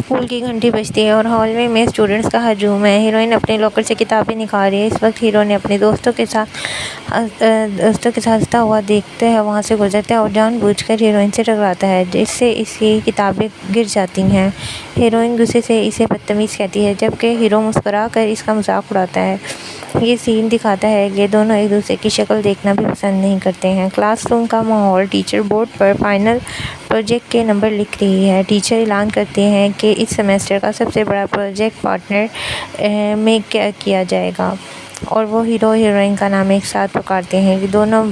School کی گھنٹی بجتی ہے اور ہال میں اسٹوڈنٹس کا ہجوم ہے۔ ہیروئن اپنے لاکر سے کتابیں نکال رہی ہے۔ اس وقت ہیرو نے اپنے دوستوں کے ساتھ ہنستا ہوا دیکھتا ہے وہاں سے گزرتا ہے اور جان بوجھ کر ہیروئن سے ٹکراتا ہے، جس سے اس کی کتابیں گر جاتی ہیں۔ ہیروئن غصے سے اسے بدتمیز کہتی ہے، جبکہ ہیرو مسکرا کر اس کا مذاق اڑاتا ہے۔ یہ سین دکھاتا ہے کہ دونوں ایک دوسرے کی شکل دیکھنا بھی پسند نہیں کرتے ہیں۔ کلاس روم کا ماحول۔ ٹیچر بورڈ پر فائنل پروجیکٹ کے نمبر لکھ رہی ہے۔ ٹیچر اعلان کرتے ہیں کہ اس سیمسٹر کا سب سے بڑا پروجیکٹ پارٹنر میں کیا جائے گا، اور وہ ہیرو ہیروئن کا نام ایک ساتھ پکارتے ہیں کہ دونوں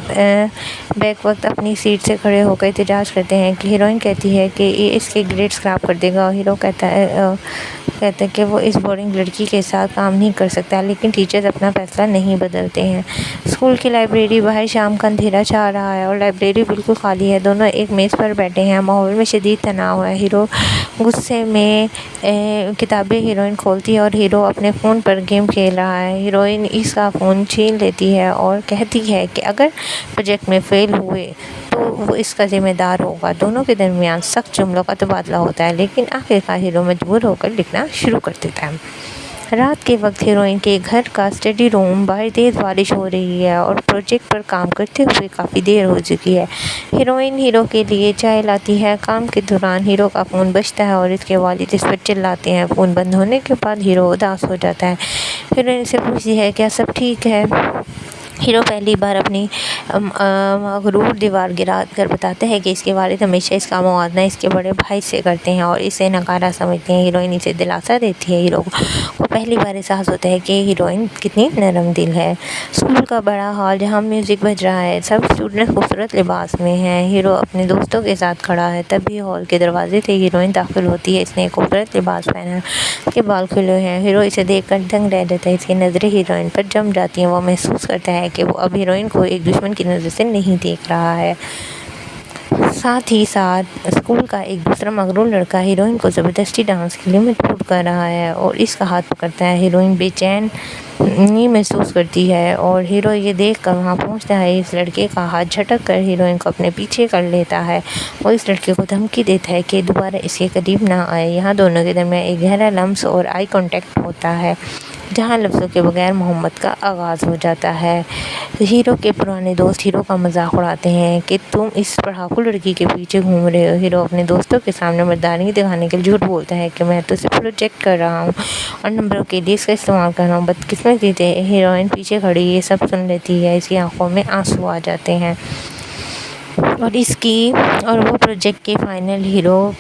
بیک وقت اپنی سیٹ سے کھڑے ہو کر احتجاج کرتے ہیں کہ ہیروئن کہتی ہے کہ یہ اس کے گریڈز خراب کر دے گا، اور ہیرو کہتا ہے کہ وہ اس بورنگ لڑکی کے ساتھ کام نہیں کر سکتا، لیکن ٹیچرز اپنا فیصلہ نہیں بدلتے ہیں۔ اسکول کی لائبریری۔ باہر شام کا اندھیرا چھا رہا ہے اور لائبریری بالکل خالی ہے۔ دونوں ایک میز پر بیٹھے ہیں۔ ماحول میں شدید تناؤ ہے۔ ہیرو غصے میں کتابیں ہیروئن کھولتی ہے اور ہیرو اپنے فون پر گیم کھیل رہا ہے۔ ہیروئن اس کا فون چھین لیتی ہے اور کہتی ہے کہ اگر پروجیکٹ میں فیل ہوئے تو وہ اس کا ذمہ دار ہوگا۔ دونوں کے درمیان سخت جملوں کا تبادلہ ہوتا ہے، لیکن آخرکار ہیرو مجبور ہو کر لکھنا شروع کر دیتا ہے۔ رات کے وقت ہیروئن کے گھر کا اسٹڈی روم۔ باہر تیز بارش ہو رہی ہے اور پروجیکٹ پر کام کرتے ہوئے کافی دیر ہو چکی ہے۔ ہیروئن ہیرو کے لیے چائے لاتی ہے۔ کام کے دوران ہیرو کا فون بجتا ہے اور اس کے والد اس پر چلاتے ہیں۔ فون بند ہونے کے بعد ہیرو اداس ہو جاتا ہے۔ ہیروئن سے پوچھتی ہے کیا سب ٹھیک ہے؟ ہیرو پہلی بار اپنی مغرور دیوار گرا کر بتاتا ہے کہ اس کے والد ہمیشہ اس کا موازنہ اس کے بڑے بھائی سے کرتے ہیں اور اسے ناکارہ سمجھتے ہیں۔ ہیروئن اسے دلاسا دیتی ہے۔ ہیرو کو پہلی بار احساس ہوتا ہے کہ ہیروئن کتنی نرم دل ہے۔ اسکول کا بڑا ہال جہاں میوزک بج رہا ہے۔ سب اسٹوڈنٹس خوبصورت لباس میں ہیں۔ ہیرو اپنے دوستوں کے ساتھ کھڑا ہے۔ تبھی ہال کے دروازے سے ہیروئن داخل ہوتی ہے۔ اس نے ایک خوبصورت لباس پہنا ہے، اس کے بال کھلے ہیں۔ ہیرو اسے دیکھ کر دنگ رہ جاتا ہے۔ اس کی نظریں ہیروئن پر جم جاتی ہیں۔ وہ محسوس کرتا ہے کہ وہ اب ہیروئن کو ایک دشمن کی نظر سے نہیں دیکھ رہا ہے۔ ساتھ ہی ساتھ اسکول کا ایک دوسرا مغرور لڑکا ہیروئن کو زبردستی ڈانس کے لیے مجبور کر رہا ہے اور اس کا ہاتھ پکڑتا ہے۔ ہیروئن بے چینی محسوس کرتی ہے اور ہیرو یہ دیکھ کر وہاں پہنچتا ہے۔ اس لڑکے کا ہاتھ جھٹک کر ہیروئن کو اپنے پیچھے کر لیتا ہے۔ وہ اس لڑکے کو دھمکی دیتا ہے کہ دوبارہ اس کے قریب نہ آئے۔ یہاں دونوں کے درمیان ایک گہرا لمس اور آئی کانٹیکٹ ہوتا ہے، جہاں لفظوں کے بغیر محبت کا آغاز ہو جاتا ہے۔ ہیرو کے پرانے دوست ہیرو کا مذاق اڑاتے ہیں کہ تم اس پڑھاکو لڑکی کے پیچھے گھوم رہے ہو۔ ہیرو اپنے دوستوں کے سامنے مردانگی دکھانے کے لیے جھوٹ بولتا ہے کہ میں تو صرف پروجیکٹ کر رہا ہوں اور نمبروں کے لیے اس کا استعمال کر رہا ہوں۔ بدقسمتی سے ہیروئن پیچھے کھڑی یہ سب سن لیتی ہے۔ اس کی آنکھوں میں آنسو آ جاتے ہیں اور وہ پروجیکٹ کے فائنل ہیرو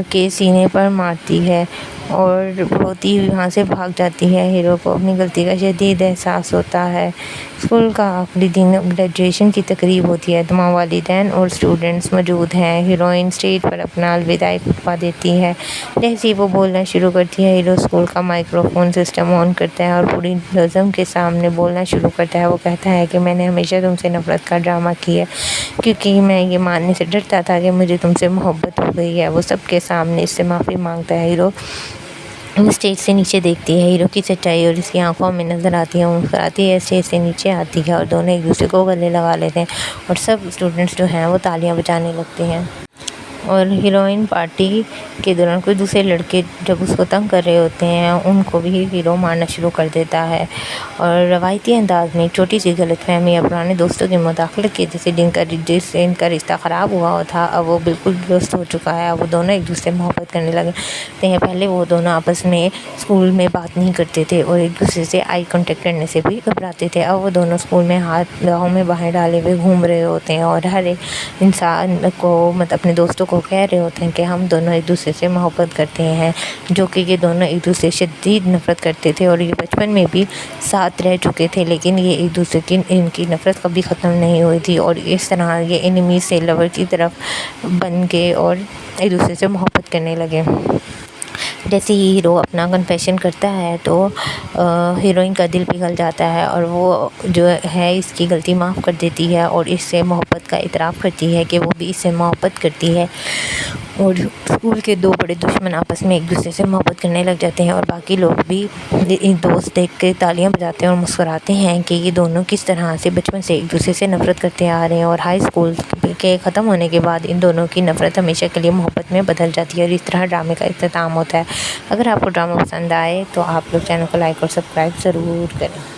کے سینے پر مارتی ہے اور روتی ہوئی وہاں سے بھاگ جاتی ہے۔ ہیرو کو اپنی غلطی کا شدید احساس ہوتا ہے۔ اسکول کا آخری دن۔ گریجویشن کی تقریب ہوتی ہے۔ تمام والدین اور اسٹوڈنٹس موجود ہیں۔ ہیروئن اسٹیج پر اپنا الوداعی خطبہ دیتی ہے۔ جیسے ہی وہ بولنا شروع کرتی ہے، ہیرو اسکول کا مائکرو فون سسٹم آن کرتا ہے اور پوری نظم کے سامنے بولنا شروع کرتا ہے۔ وہ کہتا ہے کہ میں نے ہمیشہ تم سے نفرت کا ڈرامہ کیا ہے، کیونکہ میں یہ ماننے سے ڈرتا تھا کہ مجھے تم سے محبت ہو گئی ہے۔ وہ سب کے سامنے اس سے معافی مانگتا ہے۔ ہیرو اسٹیج سے نیچے دیکھتی ہے۔ ہیرو کی سچائی اور اس کی آنکھوں میں نظر آتی ہے۔ وہ مسکراتی ہے، اسٹیج سے نیچے آتی ہے اور دونوں ایک دوسرے کو گلے لگا لیتے ہیں اور سب اسٹوڈنٹس جو ہیں وہ تالیاں بجانے لگتے ہیں۔ اور ہیروئن پارٹی کے دوران کوئی دوسرے لڑکے جب اس کو تنگ کر رہے ہوتے ہیں ان کو بھی ہیرو مارنا شروع کر دیتا ہے، اور روایتی انداز میں ایک چھوٹی سی غلط فہمی یا پرانے دوستوں کی مداخلت کی جس سے ان کا رشتہ خراب ہوا تھا اب وہ بالکل درست ہو چکا ہے۔ اب وہ دونوں ایک دوسرے سے محبت کرنے لگتے ہیں۔ پہلے وہ دونوں آپس میں اسکول میں بات نہیں کرتے تھے اور ایک دوسرے سے آئی کانٹیکٹ کرنے سے بھی گھبراتے تھے۔ اب وہ دونوں اسکول میں ہاتھ باہوں میں باہیں ڈالے ہوئے گھوم رہے ہوتے ہیں اور ہر ایک انسان کو اپنے دوستوں کو کہہ رہے ہوتے ہیں کہ ہم دونوں ایک دوسرے سے محبت کرتے ہیں، جو کہ یہ دونوں ایک دوسرے سے شدید نفرت کرتے تھے اور یہ بچپن میں بھی ساتھ رہ چکے تھے، لیکن یہ ایک دوسرے کی ان کی نفرت کبھی ختم نہیں ہوئی تھی اور اس طرح یہ انیمی سے لور کی طرف بن گئے اور ایک دوسرے سے محبت کرنے لگے۔ جیسے ہی ہیرو اپنا کنفیشن کرتا ہے تو ہیروئن کا دل پگھل جاتا ہے اور وہ جو ہے اس کی غلطی معاف کر دیتی ہے اور اس سے محبت کا اعتراف کرتی ہے کہ وہ بھی اس سے محبت کرتی ہے اور اسکول کے دو بڑے دشمن آپس میں ایک دوسرے سے محبت کرنے لگ جاتے ہیں، اور باقی لوگ بھی دوست دیکھ کے تالیاں بجاتے ہیں اور مسکراتے ہیں کہ یہ دونوں کس طرح سے بچپن سے ایک دوسرے سے نفرت کرتے آ رہے ہیں، اور ہائی اسکول کے ختم ہونے کے بعد ان دونوں کی نفرت ہمیشہ کے لیے محبت میں بدل جاتی ہے، اور اس طرح ڈرامے کا اختتام ہوتا ہے۔ اگر آپ کو ڈرامہ پسند آئے تو آپ لوگ چینل کو لائک اور سبسکرائب ضرور کریں۔